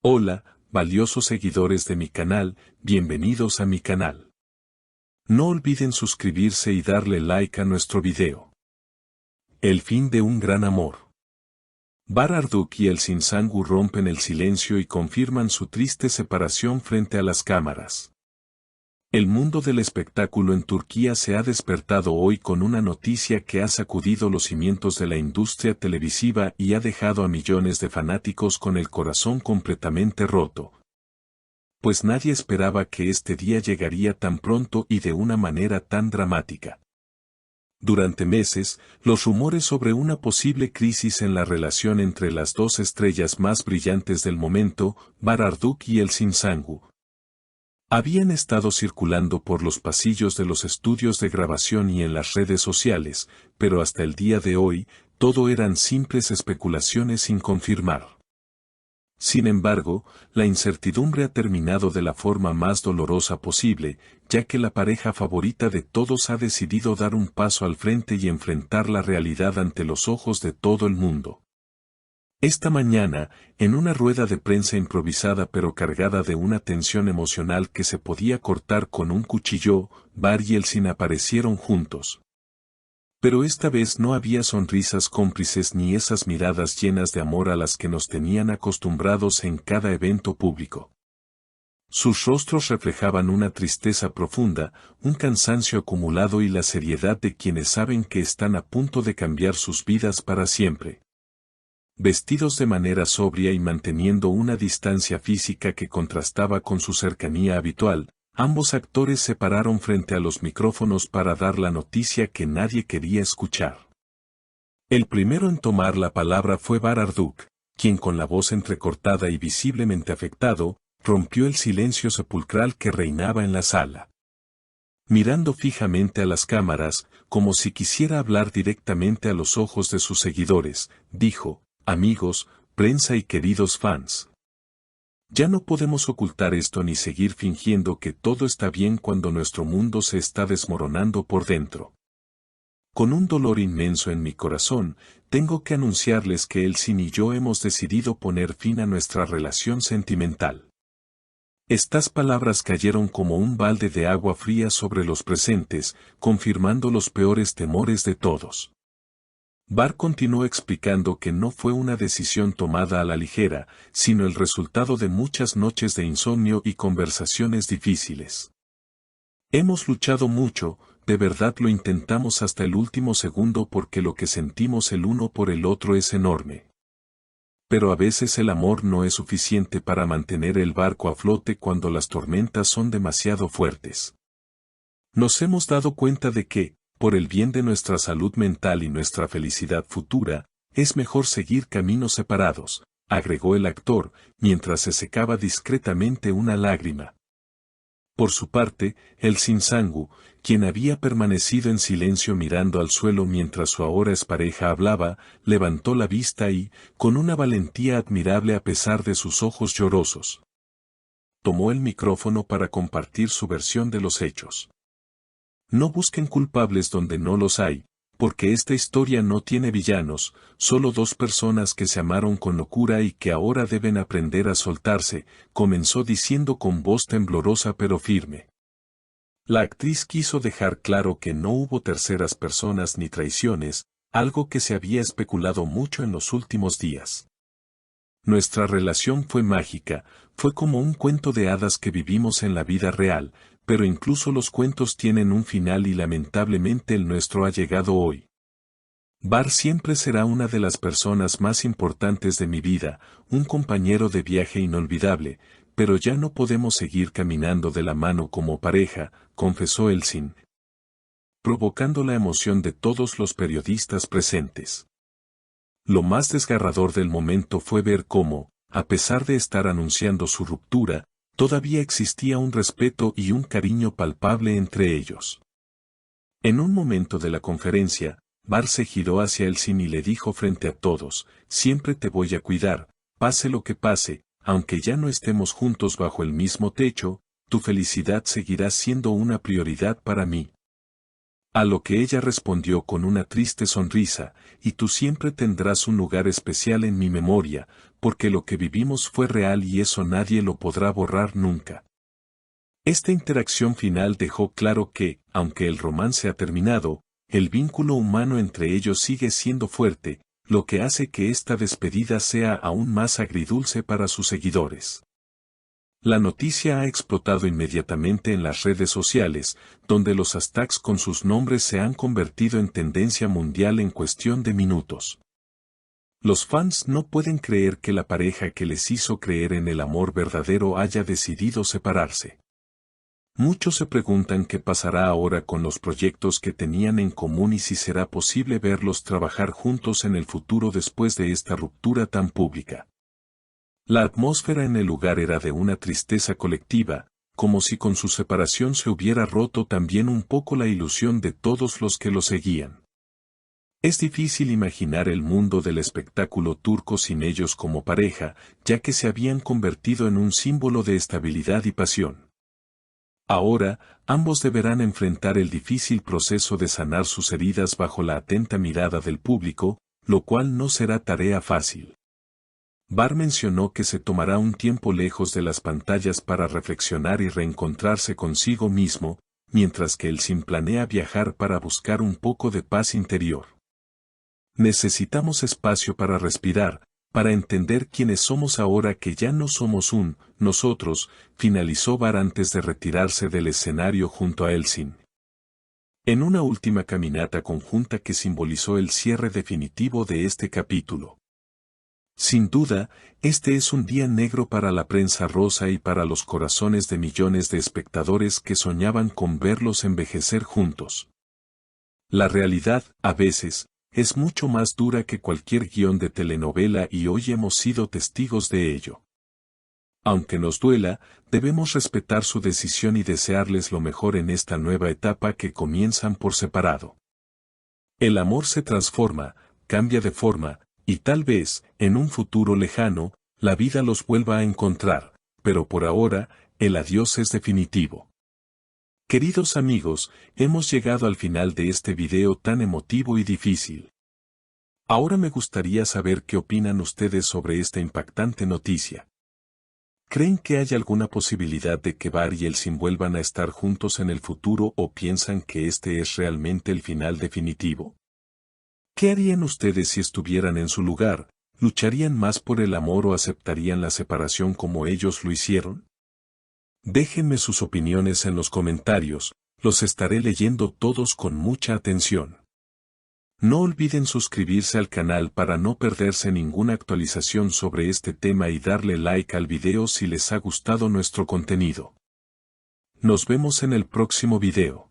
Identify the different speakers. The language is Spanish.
Speaker 1: Hola, valiosos seguidores de mi canal, bienvenidos a mi canal. No olviden suscribirse y darle like a nuestro video. El fin de un gran amor. Bar Arduk y el Sinsangu rompen el silencio y confirman su triste separación frente a las cámaras. El mundo del espectáculo en Turquía se ha despertado hoy con una noticia que ha sacudido los cimientos de la industria televisiva y ha dejado a millones de fanáticos con el corazón completamente roto. Pues nadie esperaba que este día llegaría tan pronto y de una manera tan dramática. Durante meses, los rumores sobre una posible crisis en la relación entre las dos estrellas más brillantes del momento, Bar Arduk y el Sinsangu, habían estado circulando por los pasillos de los estudios de grabación y en las redes sociales, pero hasta el día de hoy, todo eran simples especulaciones sin confirmar. Sin embargo, la incertidumbre ha terminado de la forma más dolorosa posible, ya que la pareja favorita de todos ha decidido dar un paso al frente y enfrentar la realidad ante los ojos de todo el mundo. Esta mañana, en una rueda de prensa improvisada pero cargada de una tensión emocional que se podía cortar con un cuchillo, Bar y Elsin aparecieron juntos. Pero esta vez no había sonrisas cómplices ni esas miradas llenas de amor a las que nos tenían acostumbrados en cada evento público. Sus rostros reflejaban una tristeza profunda, un cansancio acumulado y la seriedad de quienes saben que están a punto de cambiar sus vidas para siempre. Vestidos de manera sobria y manteniendo una distancia física que contrastaba con su cercanía habitual, ambos actores se pararon frente a los micrófonos para dar la noticia que nadie quería escuchar. El primero en tomar la palabra fue Bar Arduk, quien con la voz entrecortada y visiblemente afectado, rompió el silencio sepulcral que reinaba en la sala. Mirando fijamente a las cámaras, como si quisiera hablar directamente a los ojos de sus seguidores, dijo: amigos, prensa y queridos fans. Ya no podemos ocultar esto ni seguir fingiendo que todo está bien cuando nuestro mundo se está desmoronando por dentro. Con un dolor inmenso en mi corazón, tengo que anunciarles que Elsin y yo hemos decidido poner fin a nuestra relación sentimental. Estas palabras cayeron como un balde de agua fría sobre los presentes, confirmando los peores temores de todos. Bar continuó explicando que no fue una decisión tomada a la ligera, sino el resultado de muchas noches de insomnio y conversaciones difíciles. Hemos luchado mucho, de verdad lo intentamos hasta el último segundo porque lo que sentimos el uno por el otro es enorme. Pero a veces el amor no es suficiente para mantener el barco a flote cuando las tormentas son demasiado fuertes. Nos hemos dado cuenta de que, por el bien de nuestra salud mental y nuestra felicidad futura, es mejor seguir caminos separados, agregó el actor, mientras se secaba discretamente una lágrima. Por su parte, el Sinsangu, quien había permanecido en silencio mirando al suelo mientras su ahora expareja hablaba, levantó la vista y, con una valentía admirable a pesar de sus ojos llorosos, tomó el micrófono para compartir su versión de los hechos. No busquen culpables donde no los hay, porque esta historia no tiene villanos, solo dos personas que se amaron con locura y que ahora deben aprender a soltarse, comenzó diciendo con voz temblorosa pero firme. La actriz quiso dejar claro que no hubo terceras personas ni traiciones, algo que se había especulado mucho en los últimos días. Nuestra relación fue mágica, fue como un cuento de hadas que vivimos en la vida real, pero incluso los cuentos tienen un final y lamentablemente el nuestro ha llegado hoy. Bar siempre será una de las personas más importantes de mi vida, un compañero de viaje inolvidable, pero ya no podemos seguir caminando de la mano como pareja, confesó Elsin, provocando la emoción de todos los periodistas presentes. Lo más desgarrador del momento fue ver cómo, a pesar de estar anunciando su ruptura, todavía existía un respeto y un cariño palpable entre ellos. En un momento de la conferencia, Bar se giró hacia Elsin y le dijo frente a todos: siempre te voy a cuidar, pase lo que pase, aunque ya no estemos juntos bajo el mismo techo, tu felicidad seguirá siendo una prioridad para mí. A lo que ella respondió con una triste sonrisa: y tú siempre tendrás un lugar especial en mi memoria, porque lo que vivimos fue real y eso nadie lo podrá borrar nunca. Esta interacción final dejó claro que, aunque el romance ha terminado, el vínculo humano entre ellos sigue siendo fuerte, lo que hace que esta despedida sea aún más agridulce para sus seguidores. La noticia ha explotado inmediatamente en las redes sociales, donde los hashtags con sus nombres se han convertido en tendencia mundial en cuestión de minutos. Los fans no pueden creer que la pareja que les hizo creer en el amor verdadero haya decidido separarse. Muchos se preguntan qué pasará ahora con los proyectos que tenían en común y si será posible verlos trabajar juntos en el futuro después de esta ruptura tan pública. La atmósfera en el lugar era de una tristeza colectiva, como si con su separación se hubiera roto también un poco la ilusión de todos los que lo seguían. Es difícil imaginar el mundo del espectáculo turco sin ellos como pareja, ya que se habían convertido en un símbolo de estabilidad y pasión. Ahora, ambos deberán enfrentar el difícil proceso de sanar sus heridas bajo la atenta mirada del público, lo cual no será tarea fácil. Bar mencionó que se tomará un tiempo lejos de las pantallas para reflexionar y reencontrarse consigo mismo, mientras que Elçin planea viajar para buscar un poco de paz interior. Necesitamos espacio para respirar, para entender quiénes somos ahora que ya no somos nosotros, finalizó Bar antes de retirarse del escenario junto a Elçin. En una última caminata conjunta que simbolizó el cierre definitivo de este capítulo. Sin duda, este es un día negro para la prensa rosa y para los corazones de millones de espectadores que soñaban con verlos envejecer juntos. La realidad, a veces, es mucho más dura que cualquier guión de telenovela y hoy hemos sido testigos de ello. Aunque nos duela, debemos respetar su decisión y desearles lo mejor en esta nueva etapa que comienzan por separado. El amor se transforma, cambia de forma, y tal vez, en un futuro lejano, la vida los vuelva a encontrar, pero por ahora, el adiós es definitivo. Queridos amigos, hemos llegado al final de este video tan emotivo y difícil. Ahora me gustaría saber qué opinan ustedes sobre esta impactante noticia. ¿Creen que hay alguna posibilidad de que Bar y Elçin vuelvan a estar juntos en el futuro o piensan que este es realmente el final definitivo? ¿Qué harían ustedes si estuvieran en su lugar? ¿Lucharían más por el amor o aceptarían la separación como ellos lo hicieron? Déjenme sus opiniones en los comentarios, los estaré leyendo todos con mucha atención. No olviden suscribirse al canal para no perderse ninguna actualización sobre este tema y darle like al video si les ha gustado nuestro contenido. Nos vemos en el próximo video.